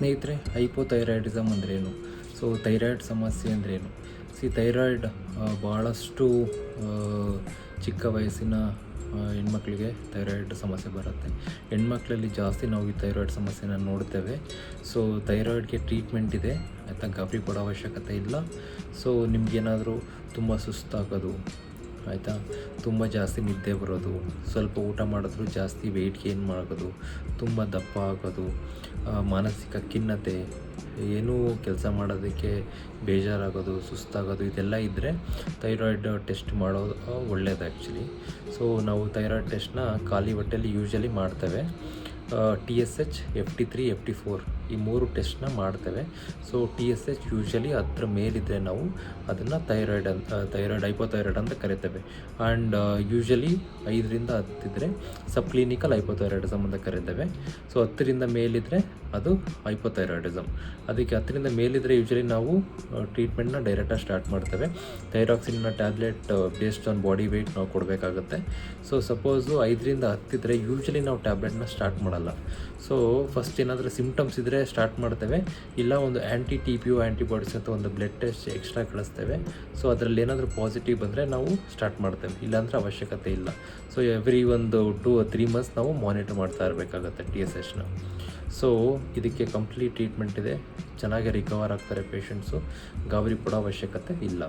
ಸ್ನೇಹಿತರೆ, ಹೈಪೋಥೈರಾಯ್ಡಿಸಮ್ ಅಂದ್ರೇನು? So thyroid ಸಮಸ್ಯೆ ಅಂದ್ರೇನು? ಥೈರಾಯ್ಡ್ ಭಾಳಷ್ಟು ಚಿಕ್ಕ ವಯಸ್ಸಿನ ಹೆಣ್ಮಕ್ಳಿಗೆ ಥೈರಾಯ್ಡ್ ಸಮಸ್ಯೆ ಬರುತ್ತೆ. ಹೆಣ್ಮಕ್ಳಲ್ಲಿ ಜಾಸ್ತಿ ನಾವು ಈ ಥೈರಾಯ್ಡ್ ಸಮಸ್ಯೆನ ನೋಡ್ತೇವೆ. ಸೊ ಥೈರಾಯ್ಡ್ಗೆ ಟ್ರೀಟ್ಮೆಂಟ್ ಇದೆ ಆಯಿತಾ, ಗಾಬರಿ ಪಡೋ ಅವಶ್ಯಕತೆ ಇಲ್ಲ. ಸೊ ನಿಮಗೇನಾದರೂ ತುಂಬ ಸುಸ್ತಾಗೋದು ಆಯಿತಾ, ತುಂಬ ಜಾಸ್ತಿ ನಿದ್ದೆ ಬರೋದು, ಸ್ವಲ್ಪ ಊಟ ಮಾಡಿದ್ರೂ ಜಾಸ್ತಿ ವೆಯ್ಟ್ ಗೇನ್ ಮಾಡೋದು, ತುಂಬ ದಪ್ಪ ಆಗೋದು, ಮಾನಸಿಕ ಖಿನ್ನತೆ, ಏನೂ ಕೆಲಸ ಮಾಡೋದಕ್ಕೆ ಬೇಜಾರಾಗೋದು, ಸುಸ್ತಾಗೋದು, ಇದೆಲ್ಲ ಇದ್ದರೆ ಥೈರಾಯ್ಡ್ ಟೆಸ್ಟ್ ಮಾಡೋದು ಒಳ್ಳೆಯದು ಆ್ಯಕ್ಚುಲಿ. ಸೊ ನಾವು ಥೈರಾಯ್ಡ್ ಟೆಸ್ಟ್ನ ಖಾಲಿ ಹೊಟ್ಟೆಯಲ್ಲಿ ಯೂಶಲಿ ಮಾಡ್ತೇವೆ. TSH, FT3, FT4 ಈ 3 ಟೆಸ್ಟ್ನ ಮಾಡ್ತೇವೆ. ಸೊ TSH ಯೂಶಲಿ 10 ಮೇಲಿದ್ದರೆ ನಾವು ಅದನ್ನು ಥೈರಾಯ್ಡ್ ಹೈಪೋಥೈರಾಯ್ಡ್ ಅಂತ ಕರಿತೇವೆ. ಆ್ಯಂಡ್ ಯೂಶಲಿ 5ರಿಂದ 10 ಇದ್ದರೆ ಸಬ್ಕ್ಲಿನಿಕಲ್ ಹೈಪೋಥೈರಾಯ್ಡಿಸಮ್ ಅಂತ ಕರಿತೇವೆ. ಸೊ 10ರಿಂದ ಮೇಲಿದ್ದರೆ ಅದು ಹೈಪೋಥೈರಾಯ್ಡಿಸಮ್. ಅದಕ್ಕೆ 10ರಿಂದ ಮೇಲಿದ್ದರೆ ಯೂಶಲಿ ನಾವು ಟ್ರೀಟ್ಮೆಂಟ್ನ ಡೈರೆಕ್ಟಾಗಿ ಸ್ಟಾರ್ಟ್ ಮಾಡ್ತೇವೆ. ಥೈರಾಕ್ಸಿನ್ನ tablet based on body weight ನಾವು ಕೊಡಬೇಕಾಗುತ್ತೆ. ಸೊ ಸಪೋಸು 5ರಿಂದ 10 ಇದ್ದರೆ ಯೂಶಲಿ ನಾವು ಟ್ಯಾಬ್ಲೆಟ್ನ ಸ್ಟಾರ್ಟ್ ಮಾಡಲ್ಲ. ಸೊ ಫಸ್ಟ್ ಏನಾದರೂ ಸಿಮ್ಟಮ್ಸ್ ಇದ್ದರೆ ಸ್ಟಾರ್ಟ್ ಮಾಡ್ತೇವೆ, ಇಲ್ಲ ಒಂದು TPO ಆ್ಯಂಟಿಬಾಡೀಸ್ ಅಂತ ಒಂದು ಬ್ಲಡ್ ಟೆಸ್ಟ್ ಎಕ್ಸ್ಟ್ರಾ ಕಳಿಸ್ತೇವೆ. ಸೊ ಅದರಲ್ಲಿ ಏನಾದರೂ ಪಾಸಿಟಿವ್ ಬಂದರೆ ನಾವು ಸ್ಟಾರ್ಟ್ ಮಾಡ್ತೇವೆ, ಇಲ್ಲಾಂದರೆ ಅವಶ್ಯಕತೆ ಇಲ್ಲ. ಸೊ ಎವ್ರಿ ಒಂದು 2-3 ಮಂತ್ಸ್ ನಾವು ಮಾನಿಟರ್ ಮಾಡ್ತಾ ಇರಬೇಕಾಗತ್ತೆ TSHನ. ಸೊ ಇದಕ್ಕೆ ಕಂಪ್ಲೀಟ್ ಟ್ರೀಟ್ಮೆಂಟ್ ಇದೆ, ಚೆನ್ನಾಗಿ ರಿಕವರ್ ಆಗ್ತಾರೆ ಪೇಷಂಟ್ಸು, ಗಾಬರಿ ಪಡೋ ಅವಶ್ಯಕತೆ ಇಲ್ಲ.